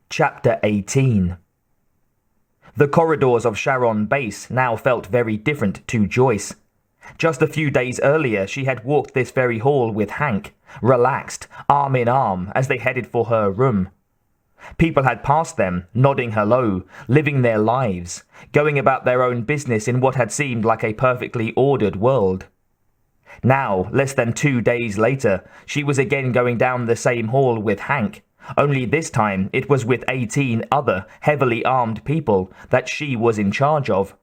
Chapter 18. The corridors of Charon Base now felt very different to Joyce. Just a few days earlier she had walked this very hall with Hank, relaxed, arm in arm, as they headed for her room. People had passed them, nodding hello, living their lives, going about their own business in what had seemed like a perfectly ordered world. Now, less than 2 days later, she was again going down the same hall with Hank, only this time it was with 18 other heavily armed people that she was in charge of,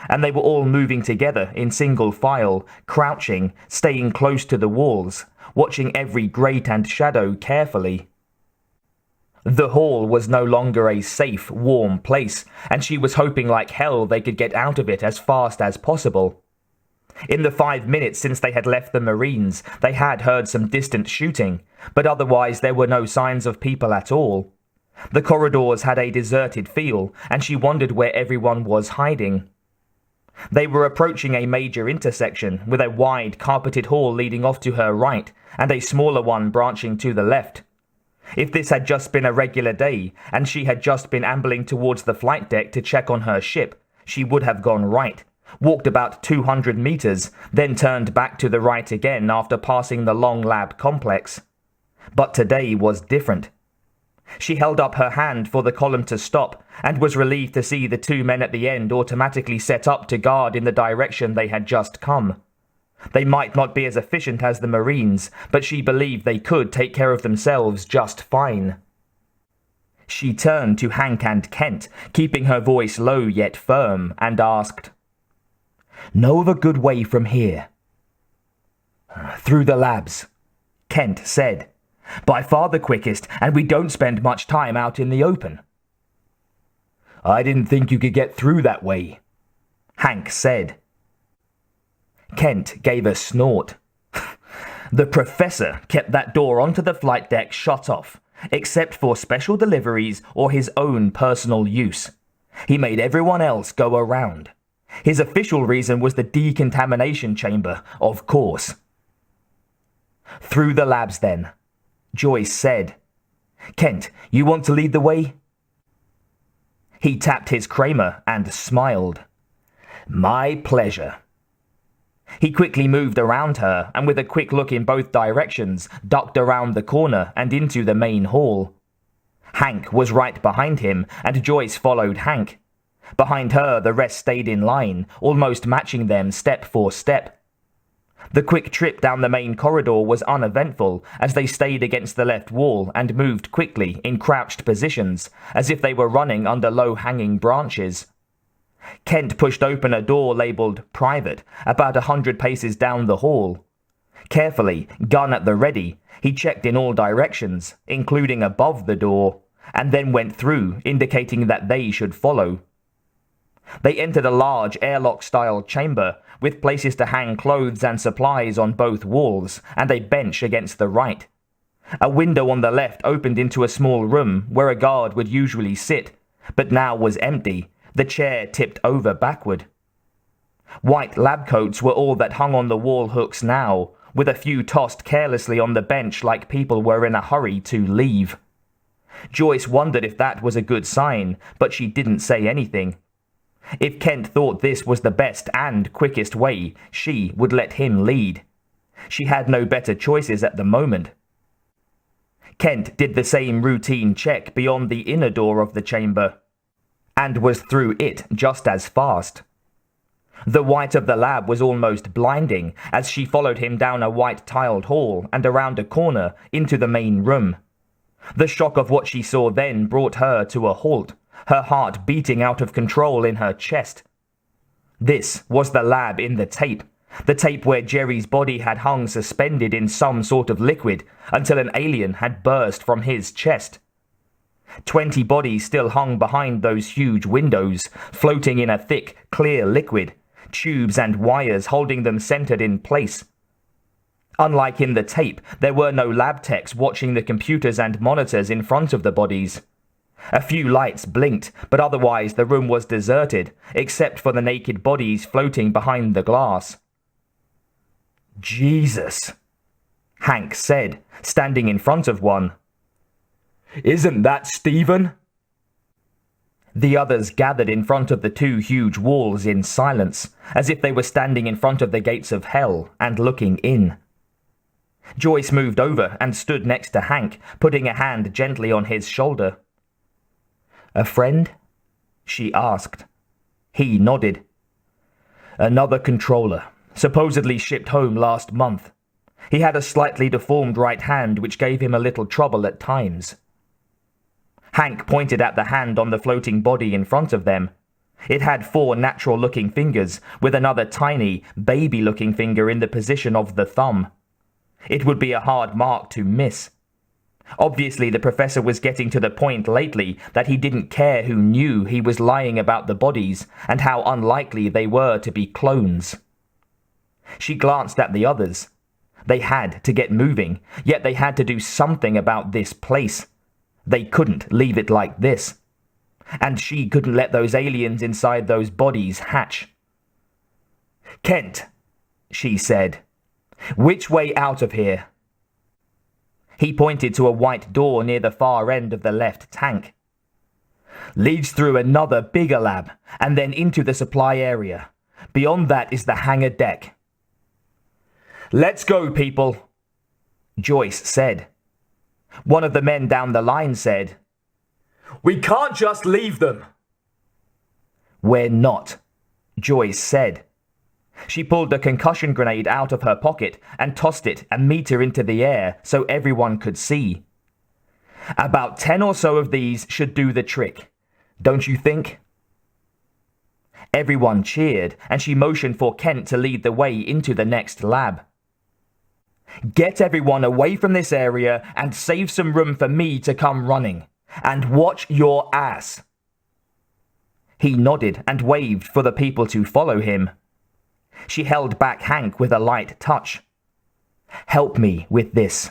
and they were all moving together in single file, crouching, staying close to the walls, watching every grate and shadow carefully. The hall was no longer a safe, warm place, and she was hoping like hell they could get out of it as fast as possible. In the 5 minutes since they had left the Marines, they had heard some distant shooting, but otherwise there were no signs of people at all. The corridors had a deserted feel, and she wondered where everyone was hiding. They were approaching a major intersection, with a wide, carpeted hall leading off to her right, and a smaller one branching to the left. If this had just been a regular day, and she had just been ambling towards the flight deck to check on her ship, she would have gone right, walked about 200 meters, then turned back to the right again after passing the long lab complex. But today was different. She held up her hand for the column to stop, and was relieved to see the 2 men at the end automatically set up to guard in the direction they had just come. They might not be as efficient as the Marines, but she believed they could take care of themselves just fine. She turned to Hank and Kent, keeping her voice low yet firm, and asked, "Know of a good way from here?" "Through the labs," Kent said. "By far the quickest, and we don't spend much time out in the open." "I didn't think you could get through that way," Hank said. Kent gave a snort. "The professor kept that door onto the flight deck shut off, except for special deliveries or his own personal use. He made everyone else go around. His official reason was the decontamination chamber, of course." "Through the labs, then," Joyce said. "Kent, you want to lead the way?" He tapped his Kramer and smiled. "My pleasure." He quickly moved around her, and with a quick look in both directions, ducked around the corner and into the main hall. Hank was right behind him, and Joyce followed Hank. Behind her, the rest stayed in line, almost matching them step for step. The quick trip down the main corridor was uneventful, as they stayed against the left wall and moved quickly in crouched positions, as if they were running under low-hanging branches. Kent pushed open a door labeled Private about 100 paces down the hall. Carefully, gun at the ready, he checked in all directions, including above the door, and then went through, indicating that they should follow. They entered a large airlock-style chamber, with places to hang clothes and supplies on both walls, and a bench against the right. A window on the left opened into a small room where a guard would usually sit, but now was empty, the chair tipped over backward. White lab coats were all that hung on the wall hooks now, with a few tossed carelessly on the bench like people were in a hurry to leave. Joyce wondered if that was a good sign, but she didn't say anything. If Kent thought this was the best and quickest way, she would let him lead. She had no better choices at the moment. Kent did the same routine check beyond the inner door of the chamber, and was through it just as fast. The white of the lab was almost blinding as she followed him down a white tiled hall and around a corner into the main room. The shock of what she saw then brought her to a halt, her heart beating out of control in her chest. This was the lab in the tape where Jerry's body had hung suspended in some sort of liquid until an alien had burst from his chest. 20 bodies still hung behind those huge windows, floating in a thick, clear liquid, tubes and wires holding them centered in place. Unlike in the tape, there were no lab techs watching the computers and monitors in front of the bodies. A few lights blinked, but otherwise the room was deserted, except for the naked bodies floating behind the glass. "Jesus," Hank said, standing in front of one. "Isn't that Stephen?" The others gathered in front of the two huge walls in silence, as if they were standing in front of the gates of hell and looking in. Joyce moved over and stood next to Hank, putting a hand gently on his shoulder. "A friend?" she asked. He nodded. "Another controller, supposedly shipped home last month. He had a slightly deformed right hand which gave him a little trouble at times." Hank pointed at the hand on the floating body in front of them. It had 4 natural-looking fingers, with another tiny, baby-looking finger in the position of the thumb. It would be a hard mark to miss. Obviously, the professor was getting to the point lately that he didn't care who knew he was lying about the bodies and how unlikely they were to be clones. She glanced at the others. They had to get moving, yet they had to do something about this place. They couldn't leave it like this. And she couldn't let those aliens inside those bodies hatch. "Kent," she said, "which way out of here?" He pointed to a white door near the far end of the left tank. "Leads through another bigger lab, and then into the supply area. Beyond that is the hangar deck." "Let's go, people," Joyce said. One of the men down the line said, "We can't just leave them." "We're not," Joyce said. She pulled a concussion grenade out of her pocket and tossed it a meter into the air so everyone could see. "About 10 or so of these should do the trick, don't you think?" Everyone cheered, and she motioned for Kent to lead the way into the next lab. "Get everyone away from this area and save some room for me to come running. And watch your ass." He nodded and waved for the people to follow him. She held back Hank with a light touch. "Help me with this,"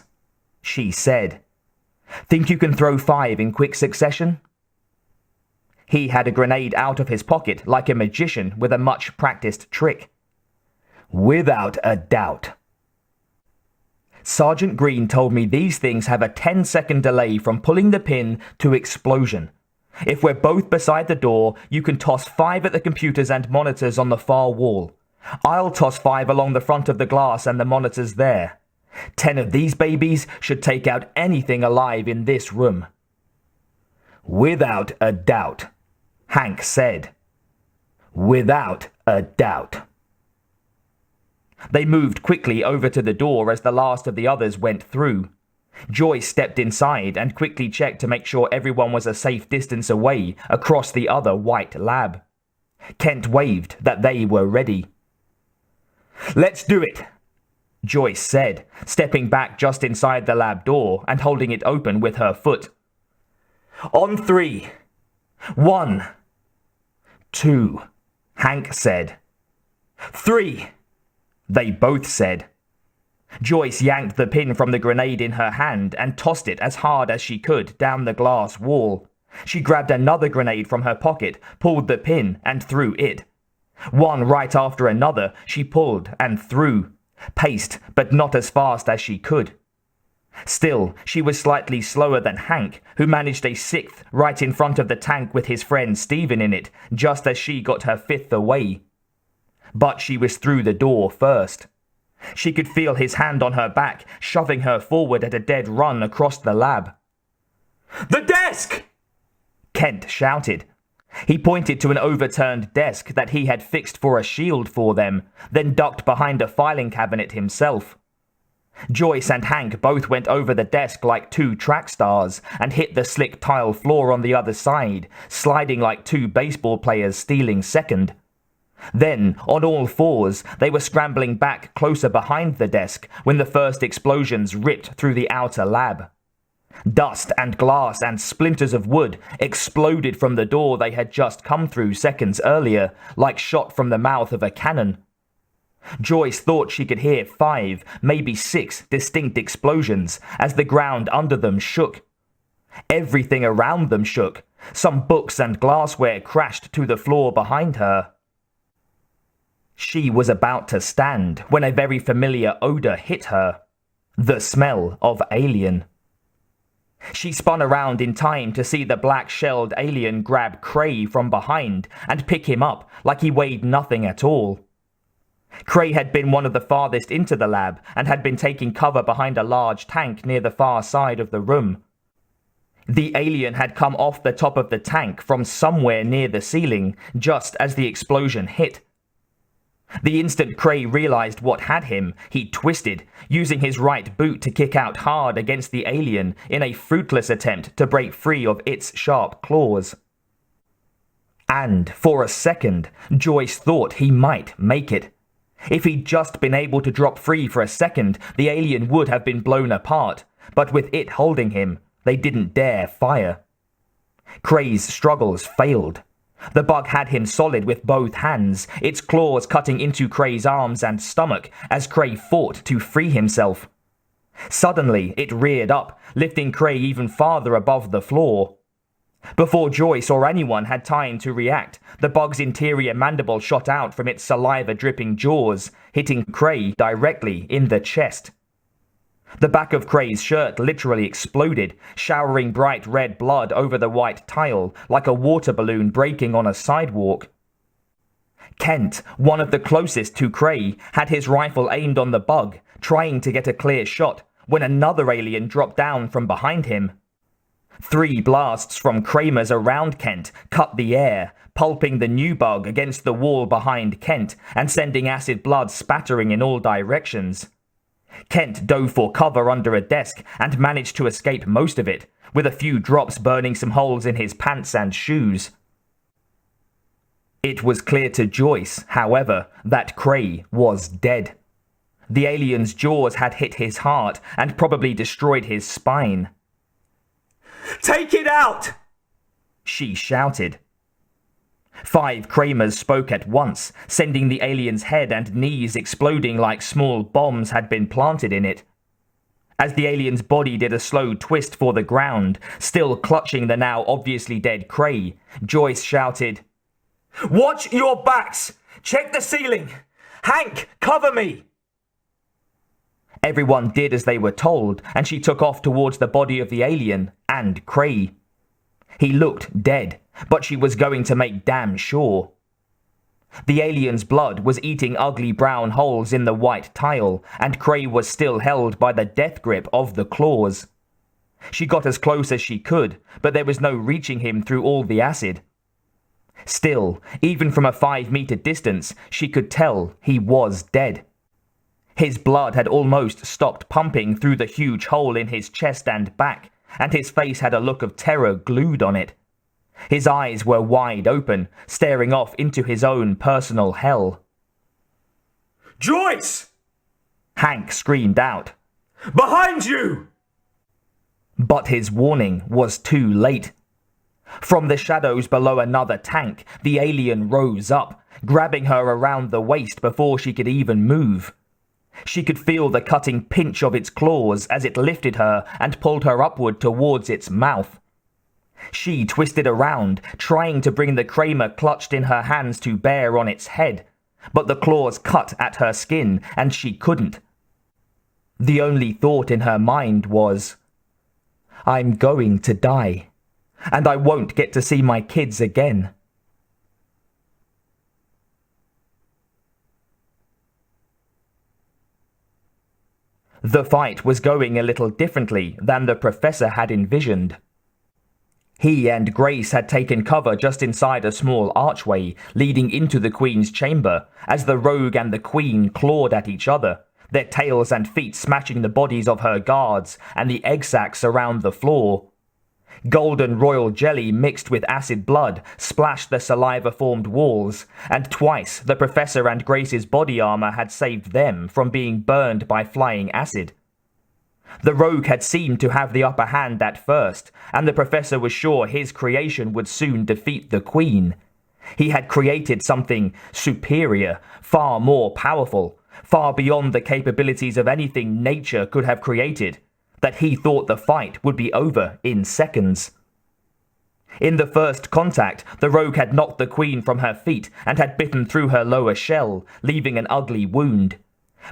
she said. "Think you can throw 5 in quick succession?" He had a grenade out of his pocket like a magician with a much-practiced trick. "Without a doubt." "Sergeant Green told me these things have a 10-second delay from pulling the pin to explosion. If we're both beside the door, you can toss 5 at the computers and monitors on the far wall. I'll toss 5 along the front of the glass and the monitors there. 10 of these babies should take out anything alive in this room." "Without a doubt," Hank said. "Without a doubt." They moved quickly over to the door as the last of the others went through. Joyce stepped inside and quickly checked to make sure everyone was a safe distance away across the other white lab. Kent waved that they were ready. "Let's do it," Joyce said, stepping back just inside the lab door and holding it open with her foot. "On 3. 1. 2, Hank said. 3, they both said. Joyce yanked the pin from the grenade in her hand and tossed it as hard as she could down the glass wall. She grabbed another grenade from her pocket, pulled the pin, and threw it. One right after another, she pulled and threw, paced but not as fast as she could. Still, she was slightly slower than Hank, who managed a 6th right in front of the tank with his friend Stephen in it, just as she got her 5th away. But she was through the door first. She could feel his hand on her back, shoving her forward at a dead run across the lab. "The desk!" Kent shouted. He pointed to an overturned desk that he had fixed for a shield for them, then ducked behind a filing cabinet himself. Joyce and Hank both went over the desk like 2 track stars and hit the slick tile floor on the other side, sliding like 2 baseball players stealing second. Then, on all fours, they were scrambling back closer behind the desk when the first explosions ripped through the outer lab. Dust and glass and splinters of wood exploded from the door they had just come through seconds earlier, like shot from the mouth of a cannon. Joyce thought she could hear 5, maybe 6 distinct explosions as the ground under them shook. Everything around them shook. Some books and glassware crashed to the floor behind her. She was about to stand when a very familiar odor hit her. The smell of alien. She spun around in time to see the black-shelled alien grab Cray from behind and pick him up like he weighed nothing at all. Cray had been one of the farthest into the lab and had been taking cover behind a large tank near the far side of the room. The alien had come off the top of the tank from somewhere near the ceiling just as the explosion hit. The instant Cray realized what had him, he twisted, using his right boot to kick out hard against the alien in a fruitless attempt to break free of its sharp claws. And, for a second, Joyce thought he might make it. If he'd just been able to drop free for a second, the alien would have been blown apart, but with it holding him, they didn't dare fire. Cray's struggles failed. The bug had him solid with both hands, its claws cutting into Cray's arms and stomach as Cray fought to free himself. Suddenly, it reared up, lifting Cray even farther above the floor. Before Joyce or anyone had time to react, the bug's interior mandible shot out from its saliva-dripping jaws, hitting Cray directly in the chest. The back of Cray's shirt literally exploded, showering bright red blood over the white tile like a water balloon breaking on a sidewalk. Kent, one of the closest to Cray, had his rifle aimed on the bug, trying to get a clear shot, when another alien dropped down from behind him. 3 blasts from Kramers around Kent cut the air, pulping the new bug against the wall behind Kent and sending acid blood spattering in all directions. Kent dove for cover under a desk and managed to escape most of it, with a few drops burning some holes in his pants and shoes. It was clear to Joyce, however, that Cray was dead. The alien's jaws had hit his heart and probably destroyed his spine. "Take it out!" she shouted. 5 Kramers spoke at once, sending the alien's head and knees exploding like small bombs had been planted in it. As the alien's body did a slow twist for the ground, still clutching the now obviously dead Cray, Joyce shouted, "Watch your backs! Check the ceiling! Hank, cover me!" Everyone did as they were told, and she took off towards the body of the alien and Cray. He looked dead, but she was going to make damn sure. The alien's blood was eating ugly brown holes in the white tile, and Cray was still held by the death grip of the claws. She got as close as she could, but there was no reaching him through all the acid. Still, even from a 5-meter distance, she could tell he was dead. His blood had almost stopped pumping through the huge hole in his chest and back, and his face had a look of terror glued on it. His eyes were wide open, staring off into his own personal hell. "Joyce!" Hank screamed out. "Behind you!" But his warning was too late. From the shadows below another tank, the alien rose up, grabbing her around the waist before she could even move. She could feel the cutting pinch of its claws as it lifted her and pulled her upward towards its mouth. She twisted around, trying to bring the Kramer clutched in her hands to bear on its head, but the claws cut at her skin and she couldn't. The only thought in her mind was, "I'm going to die, and I won't get to see my kids again." The fight was going a little differently than the professor had envisioned. He and Grace had taken cover just inside a small archway leading into the Queen's chamber as the rogue and the Queen clawed at each other, their tails and feet smashing the bodies of her guards and the egg sacs around the floor. Golden royal jelly mixed with acid blood splashed the saliva-formed walls, and twice the Professor and Grace's body armor had saved them from being burned by flying acid. The rogue had seemed to have the upper hand at first, and the Professor was sure his creation would soon defeat the Queen. He had created something superior, far more powerful, far beyond the capabilities of anything nature could have created, that he thought the fight would be over in seconds. In the first contact, the rogue had knocked the Queen from her feet and had bitten through her lower shell, leaving an ugly wound.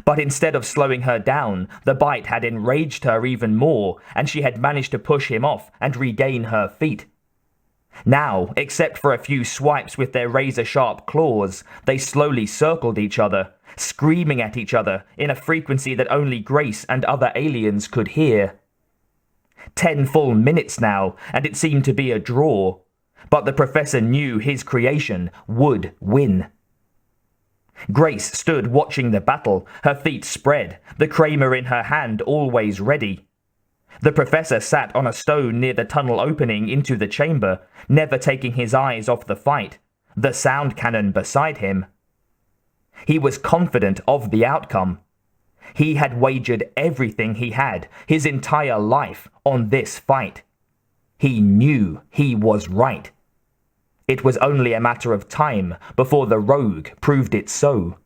But instead of slowing her down, the bite had enraged her even more, and she had managed to push him off and regain her feet. Now, except for a few swipes with their razor-sharp claws, they slowly circled each other, screaming at each other in a frequency that only Grace and other aliens could hear. 10 full minutes now, and it seemed to be a draw. But the professor knew his creation would win. Grace stood watching the battle, her feet spread, the Kramer in her hand always ready. The professor sat on a stone near the tunnel opening into the chamber, never taking his eyes off the fight, the sound cannon beside him. He was confident of the outcome. He had wagered everything he had, his entire life, on this fight. He knew he was right. It was only a matter of time before the rogue proved it so.